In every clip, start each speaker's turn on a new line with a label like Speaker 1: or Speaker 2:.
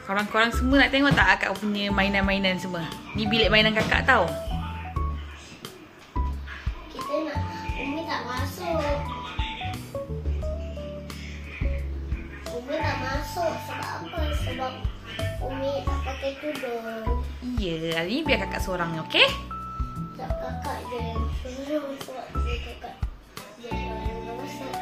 Speaker 1: Korang-korang semua nak tengok tak akak punya mainan-mainan semua? Ni bilik mainan kakak tau.
Speaker 2: Kita nak, Umi tak masuk. Umi tak masuk sebab apa? Sebab Umi tak pakai tudung.
Speaker 1: Iya, hari ni biar kakak seorang, okey?
Speaker 2: Tak kakak je. Sebab dia kakak. Dia yang masak.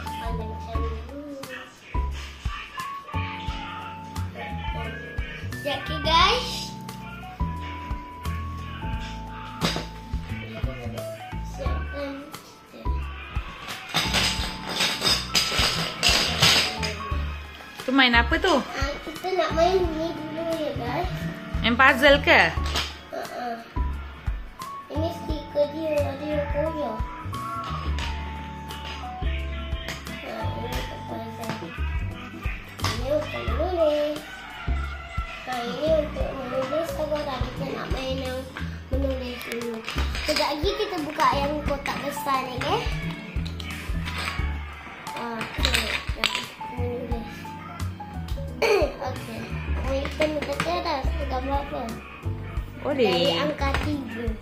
Speaker 2: Pandai macam ni dulu. Ya, okay guys. Siapkan.
Speaker 1: Tu main apa tu?
Speaker 2: Kita nak main ni dulu ya guys.
Speaker 1: Main puzzle ke?
Speaker 2: Ini stiker dia, ada yang koyak. Ini untuk puzzle. Ini untuk menulis. Ini untuk menulis. Sekarang kita nak main yang menulis dulu. Sekejap lagi kita buka yang kotak besar ni, okay? Okay, menulis. Okay. Kita nak baca dah gambar apa?
Speaker 1: Boleh.
Speaker 2: Dari angka 3.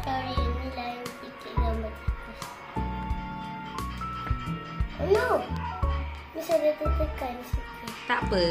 Speaker 2: Sorry, ini lain sikit gambar tikus. Oh no! Bisa dia tertekan sikit.
Speaker 1: Tak apa.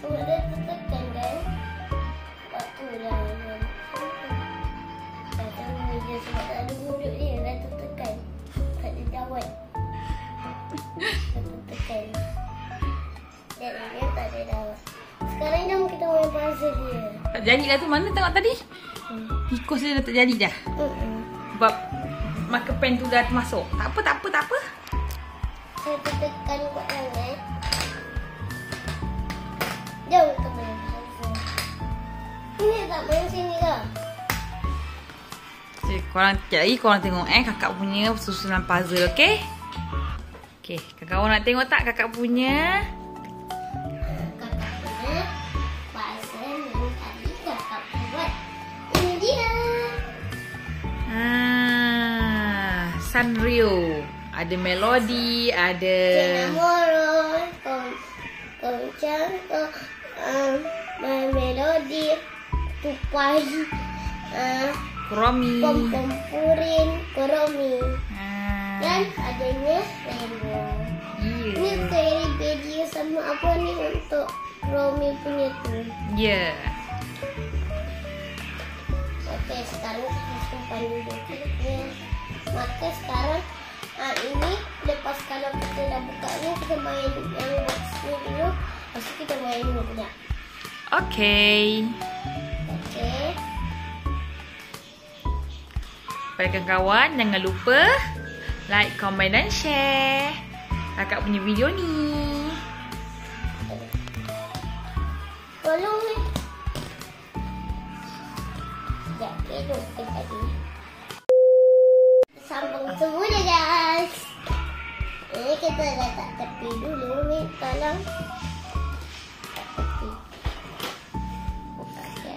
Speaker 2: Sebab dia tertekan kan? Sebab tu dah. Tak tahu je sebab tak ada mulut dia. Dah tertekan. Tak ada jawab. Dah tertekan. Jadi dia tak ada jawab. Sekarang jom kita main puzzle dia.
Speaker 1: Tak jadi lah tu. Mana tengok tadi? Tikus dia dah tak jadi dah. Sebab marker pen tu dah termasuk. Tak apa, tak apa, tak apa.
Speaker 2: Saya tertekan buat sangat. Jom kita main puzzle. Ini tak main sini ke?
Speaker 1: Okay, korang sekejap lagi korang tengok kakak punya susunan puzzle, okey? Okey, kakak orang nak tengok tak kakak punya?
Speaker 2: Kakak punya puzzle yang tadi kakak buat. Ini dia.
Speaker 1: Sanrio. Ada melodi, ada
Speaker 2: Cinnamon, Koncang, melodi, tupai,
Speaker 1: Kuromi.
Speaker 2: pom-pom purin, kuromi. Dan adanya rainbow. Ini fairy baby sama apa ni untuk Romi punya tu.
Speaker 1: Ya.
Speaker 2: Okey, sekarang kita simpan dulu. Maka sekarang ini lepas kalau kita dah buka ni, kita main yang box ni dulu. Lepas tu kita main dulu sekejap.
Speaker 1: Okey.
Speaker 2: Okey.
Speaker 1: Pada kawan-kawan, jangan lupa like, komen dan share kakak punya video ni.
Speaker 2: Tolong ni. Sekejap, duduk tadi. Sambung semua dah guys. Ini kita letak tepi dulu ni. Tolong. Tak tepi.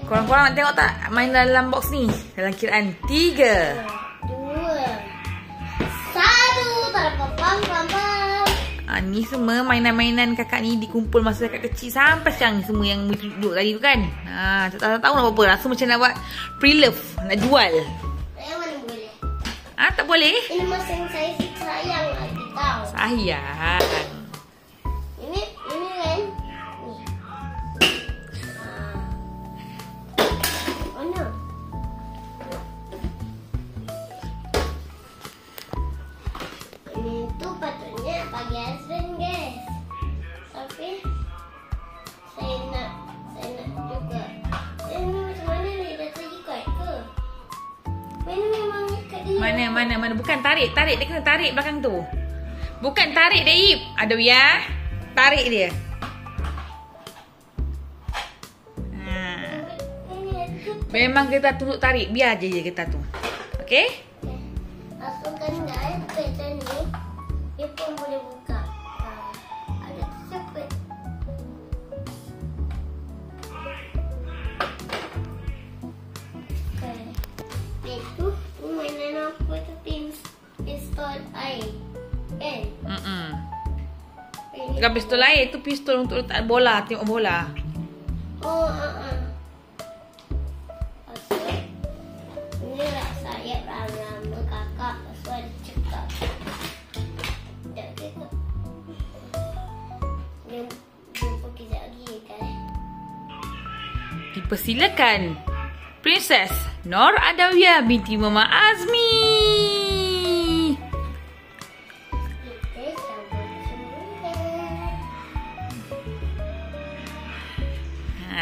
Speaker 1: Korang-korang nak tengok tak main dalam box ni? Dalam kiraan 3,
Speaker 2: 2, 1. Tarapapam-pam-pam.
Speaker 1: Ni semua mainan-mainan kakak ni dikumpul masa kakak kecil sampai sekarang ni semua yang duduk tadi tu kan. Tak tahu nak buat apa. Rasa macam nak buat pre-love, nak jual.
Speaker 2: Yang mana boleh?
Speaker 1: Tak boleh?
Speaker 2: Ini masa yang saya sayang lagi tau.
Speaker 1: Sayang.
Speaker 2: Ini kan? Ni. Oh no. Ini tu patutnya bagi husband guys. Tapi saya nak juga. Ini macam mana ni? Dah terikat ke? Ini memang ikat dia.
Speaker 1: Mana. Bukan tarik. Dia kena tarik belakang tu. Bukan tarik dia, Ip. Aduh ya. Tarik dia. Memang kita tunduk tarik. Biar je kita tu. Okey?
Speaker 2: Masuk masukkan guys ke sini, dia pun boleh buka. Ada tercepet. Okay. Itu mainan apa tu? Pistol air. Kan?
Speaker 1: Bukan pistol air, itu pistol untuk letak bola, tengok bola.
Speaker 2: Oh, ini lah saya lama kakak pasal ada cakap. Sekejap kita. Jumpa kejap lagi kan.
Speaker 1: Dipersilakan Princess Nor Adawiyah binti Mama Azmi.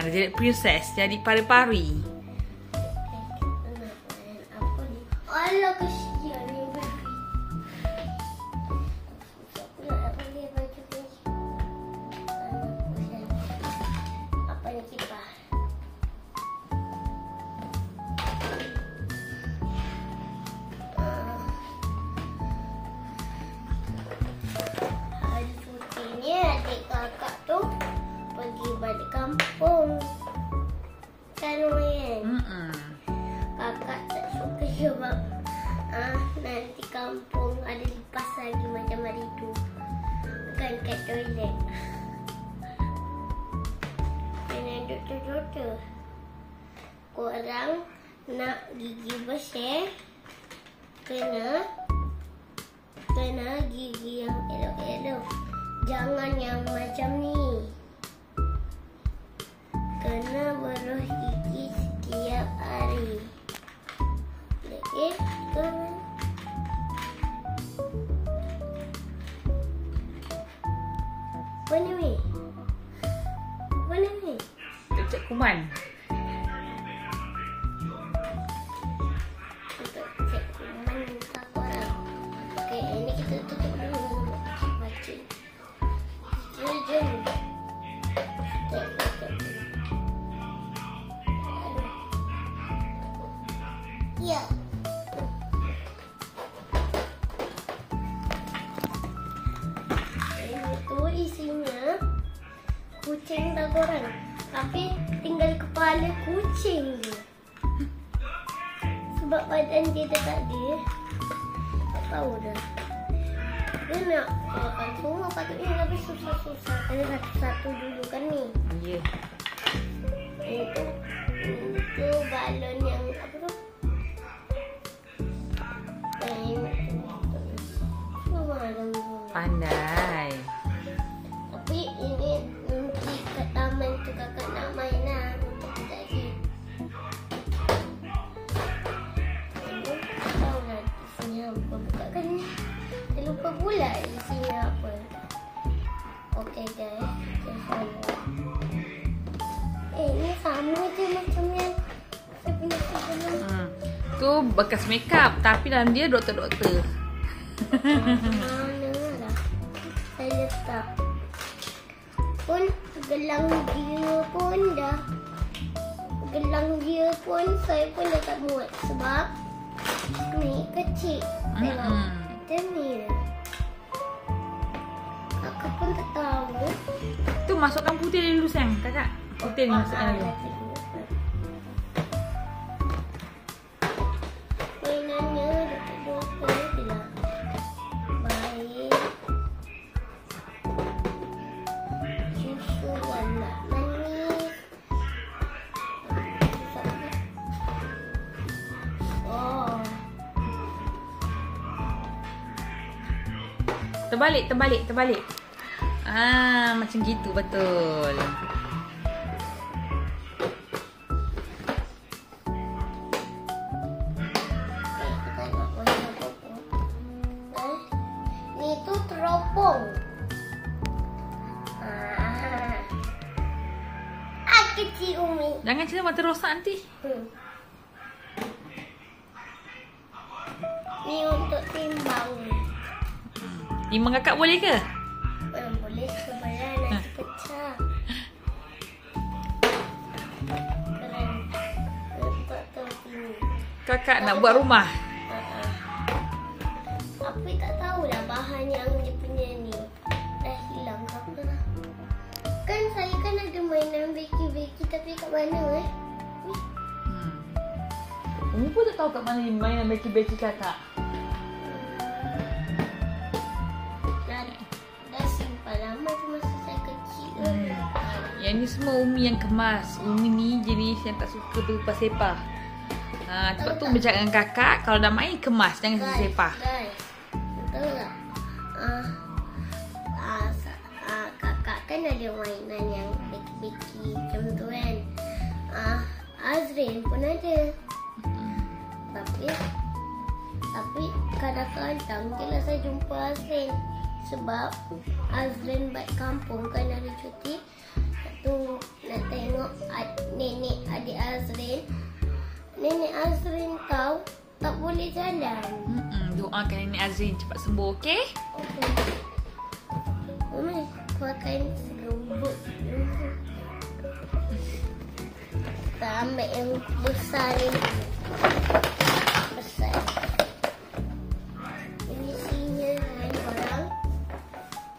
Speaker 1: Jadi princess, jadi pari-pari.
Speaker 2: Allah kesian ni baby. Apa ni kipas? Hari cuti ni adik kakak tu pergi balik kampung. Kan Wayan? Kakak tak suka sebab nanti kampung ada lipas lagi macam hari tu. Bukan kat toilet. Kena doktor-doktor. Korang nak gigi bersih, kena gigi yang elok-elok. Jangan yang macam ni. Kena beruh gigi setiap hari. Okey, kena. Apa ni? Apa ni?
Speaker 1: Cek kuman.
Speaker 2: Untuk cek kuman minta korang. Okey, ini kita tutup dulu. Baca. Jom. Ya. Itu isinya kucing dah korang. Tapi tinggal kepala kucing je. Sebab badan dia dah tak ada. Tak tahu dah. Dia nak makan semua patutnya lebih susah-susah. Kena satu-satu dulu kan ni.
Speaker 1: Ya.
Speaker 2: Itu balon yang apa tu?
Speaker 1: Pandai.
Speaker 2: Tapi ini nanti kat taman tu kakak nak main lah. Untuk jadi. Tahu lah isinya apa. Buka kan ni. Saya lupa pula isinya apa. Okay guys. Ini sama je macam yang saya punya sebelum.
Speaker 1: Tu bekas makeup tapi dalam dia doktor-doktor.
Speaker 2: Mana lah saya letak. Pun gelang dia pun dah. Gelang dia pun saya pun dah tak muat. Sebab ni kecil. Tengok. Macam ni lah. Kakak pun tak tahu.
Speaker 1: Tu masukkan putih dulu sayang. Kakak. Putih ni masukkan dulu.
Speaker 2: Mainannya doktor bilang baik. Susu warna manis. Oh.
Speaker 1: Terbalik. Macam gitu betul.
Speaker 2: Ni tu teropong. Kecil Umi.
Speaker 1: Jangan cerita mata rosak nanti.
Speaker 2: Ni untuk timbang.
Speaker 1: Timbang kakak boleh ke?
Speaker 2: Boleh sebelah nanti pecah. Keren. Letak tu sini.
Speaker 1: Kakak nak buat rumah.
Speaker 2: mana
Speaker 1: Umi pun tak tahu kat mana mainan beci-beci kakak.
Speaker 2: Dah simpan lama tu masa saya kecil.
Speaker 1: Yang ni semua Umi yang kemas. Umi ni jenis yang tak suka berpasepah. Sebab tu bercakap dengan kakak, kalau dah main kemas, jangan sepah.
Speaker 2: Guys, betul tak? Kakak kan ada mainan yang beki-beki macam tu kan. Azrin pun ada. Tapi kadang-kadang jelas saya jumpa Azrin. Sebab Azrin balik kampung kan hari cuti. Tu nak tengok nenek adik Azrin. Nenek Azrin tahu tak boleh jalan.
Speaker 1: Doakan nenek Azrin cepat sembuh, okey?
Speaker 2: Okey. Umi, pakai serumbut. Kita ambil yang besar ni. Besar. Ini isinya barang.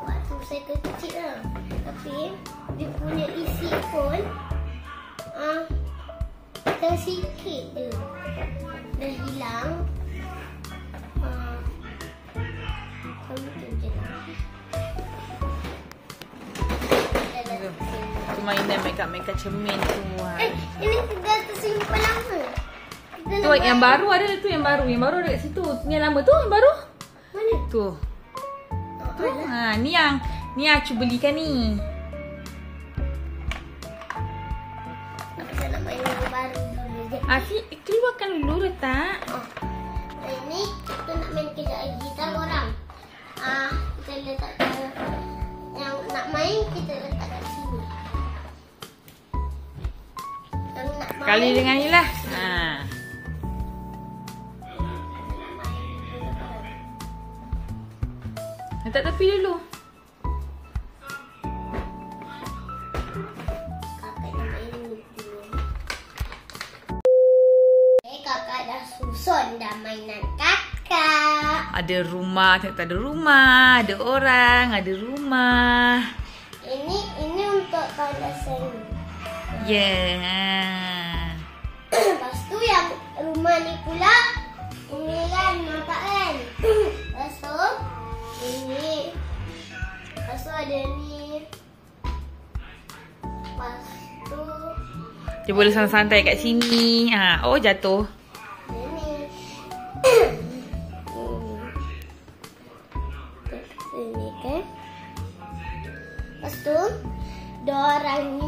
Speaker 2: Waktu saya kecil lah. Tapi dia punya isi pun dah sikit je. Dah hilang. Macam tu je lah.
Speaker 1: Tu mainan makeup cermin tu.
Speaker 2: Ini dah tersimpan lama.
Speaker 1: Tu yang baru ada tu, yang baru ada kat situ. Ni yang lama tu, yang baru.
Speaker 2: Mana?
Speaker 1: Tu. Ni yang Acu belikan ni.
Speaker 2: Saya nak main yang baru dulu je.
Speaker 1: Afi keluarkan dulu letak.
Speaker 2: Ini kita nak main kejap lagi. Tahu orang. Kita letak yang nak main kita letak kat sini. Yang nak main,
Speaker 1: Kali dengan ni lah. Letak tepi dulu.
Speaker 2: Kakak nak main dulu. Kakak dah susun dah mainan kakak.
Speaker 1: Ada rumah, tak ada rumah. Ada orang, ada rumah.
Speaker 2: Ini untuk kawasan. Lepas tu yang rumah ni pula ini kan nampak kan. Lepas tu ini. Lepas tu ada ni. Lepas tu
Speaker 1: Dia boleh santai-santai kat sini. Oh jatuh.
Speaker 2: ini. Ini kan. Lepas tu dorang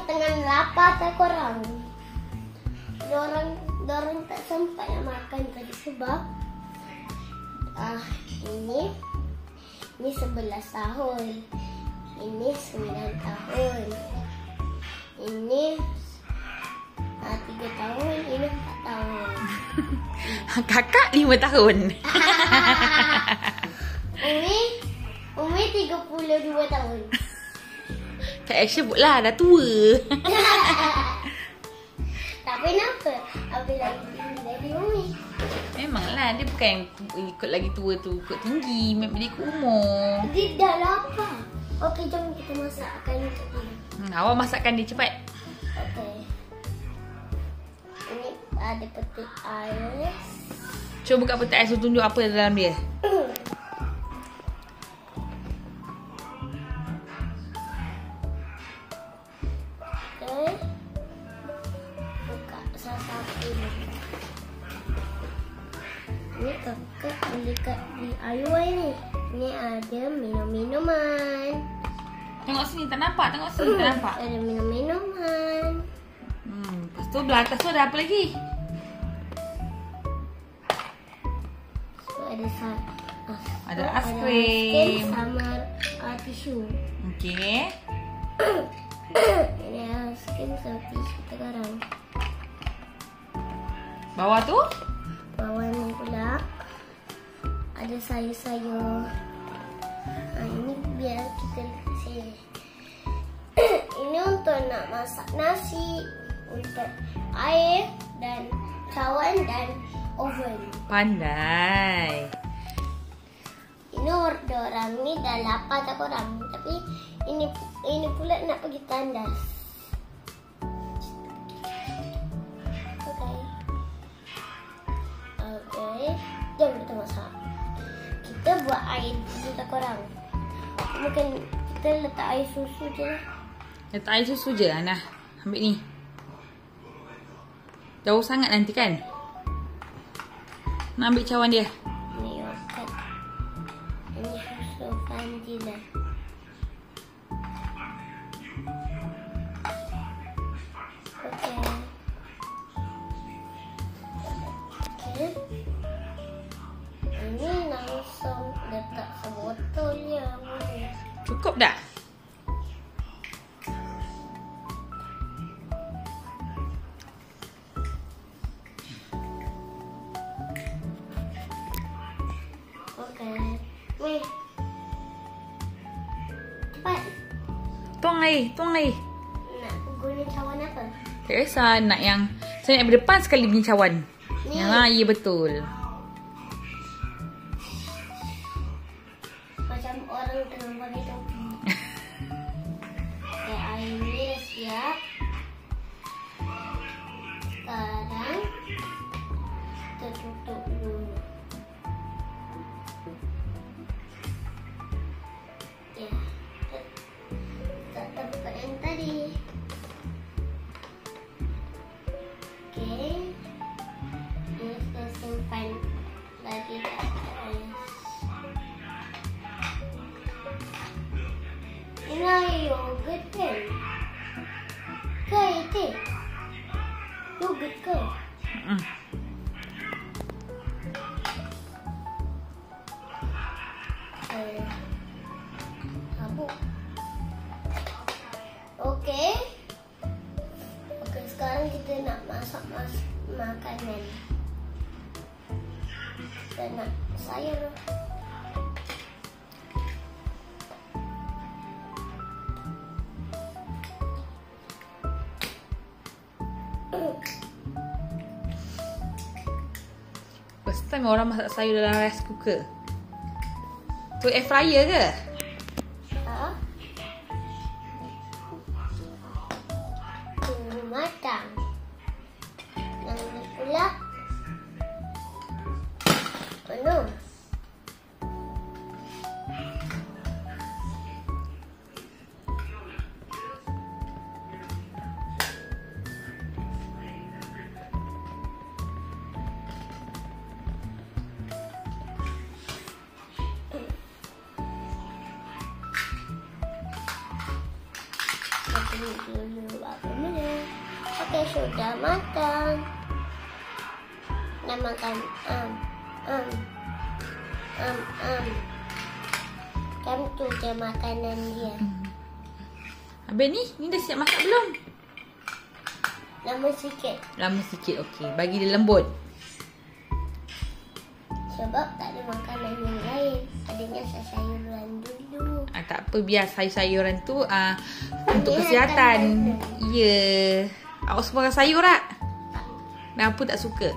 Speaker 2: tengah lapar tak korang. Dorang tak sempat nak makan tadi sebab ini 11 tahun. Ini 9 tahun. Ini 3 tahun, ini 4 tahun.
Speaker 1: Kakak 5 tahun.
Speaker 2: Umi 32 tahun.
Speaker 1: Tak action lah, dah tua.
Speaker 2: Tapi kenapa? Habis lagi tinggi dari Umi.
Speaker 1: Memanglah, dia bukan ikut lagi tua tu, ikut tinggi. Dia ikut umur.
Speaker 2: Dia dah lapar. Okey, jom kita masakkan untuk dia.
Speaker 1: Awak masakkan dia cepat.
Speaker 2: Okey. Ini ada peti ais.
Speaker 1: Cuba buka peti ais tu, tunjuk apa dalam dia.
Speaker 2: Okey. Buka satu-satu. Ini kakak beli kat DIY ni. Ni ada minum-minuman.
Speaker 1: Tengok sini, tak nampak. Tengok sini, tak nampak.
Speaker 2: Ada minum-minuman.
Speaker 1: Lepas tu belah atas tu ada apa lagi?
Speaker 2: So,
Speaker 1: Ada aiskrim.
Speaker 2: sama tisu.
Speaker 1: Okey.
Speaker 2: Ini aiskrim sama tisu sekarang.
Speaker 1: Bawah tu?
Speaker 2: Bawah ni pula ada sayur-sayur. Ini biar kita sini. Ini untuk nak masak nasi, untuk air dan cawan dan oven.
Speaker 1: Pandai.
Speaker 2: Ini orang ni dah lapar tak korang. Tapi ini pula nak pergi tandas. buat air dulu tak korang. Mungkin kita letak air susu je lah.
Speaker 1: Letak air susu je Ana. Ambil ni. Jauh sangat nanti kan. Nak ambil cawan dia.
Speaker 2: Ni yogurt. Ini susu vanila. Okey. Ini langsung letak sebotol je.
Speaker 1: Cukup dah?
Speaker 2: Okey. Weh. Cepat.
Speaker 1: Tuang air.
Speaker 2: Nak guna cawan apa?
Speaker 1: Tak kisah nak yang saya nak berdepan sekali punya cawan.
Speaker 2: Ni.
Speaker 1: Ya betul.
Speaker 2: Macam orang tengah pakai topi. Okay, air ni dah siap. Sekarang kita tutup dulu. Ya, tak tempat yang tadi. Okay, ini kita simpan lagi kat air. Ini air yogurt kan? Ke itu? Yogurt ke? Habuk. Okey. Okey, sekarang kita nak masak makanan. Kita nak sayur.
Speaker 1: First time orang masak sayur dalam rice cooker. Tu air fryer ke?
Speaker 2: Ha? Tunggu matang. Yang ni pula penuh. Dulu apa minum. Okey, sudah matang. Nak makan Kamu tu je makanan dia.
Speaker 1: Habis ni dah siap masak belum?
Speaker 2: Lama sikit.
Speaker 1: Lama sikit, okey. Bagi dia lembut.
Speaker 2: Sebab tak ada makanan yang lain. Adanya sayuran dulu.
Speaker 1: Tak apa, biar sayur-sayuran tu untuk
Speaker 2: Ni
Speaker 1: kesihatan.
Speaker 2: akan
Speaker 1: Ya. Awak suka makan sayur tak? Kenapa tak suka?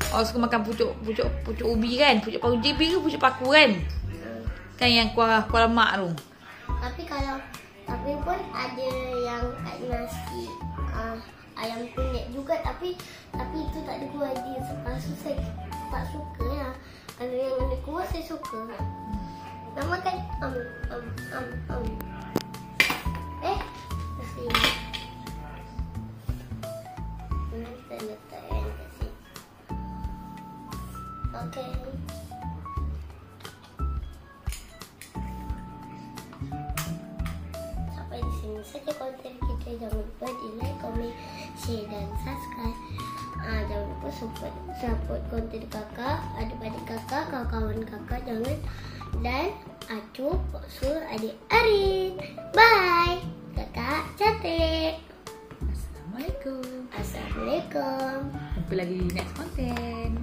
Speaker 1: Awak suka makan pucuk ubi kan? Pucuk paku JB ke pucuk paku kan? Kan yang kuah lemak tu.
Speaker 2: Tapi pun ada yang kat nasi ayam penyet juga, tapi itu tak ada kuah dia. Sebab saya tak suka lah. Kalau yang ada kuah saya suka. Nak makan sini. Kita letak yang kat sini. Okey. Sampai di sini saja konten kita. Jangan lupa di like, komen, share dan subscribe. Jangan lupa support konten kakak, adik-adik kakak, kawan-kawan kakak. Jangan. Dan acuh sur adik Arin. Bye. Kakak cantik.
Speaker 1: Assalamualaikum.
Speaker 2: Assalamualaikum.
Speaker 1: Jumpa lagi di next content.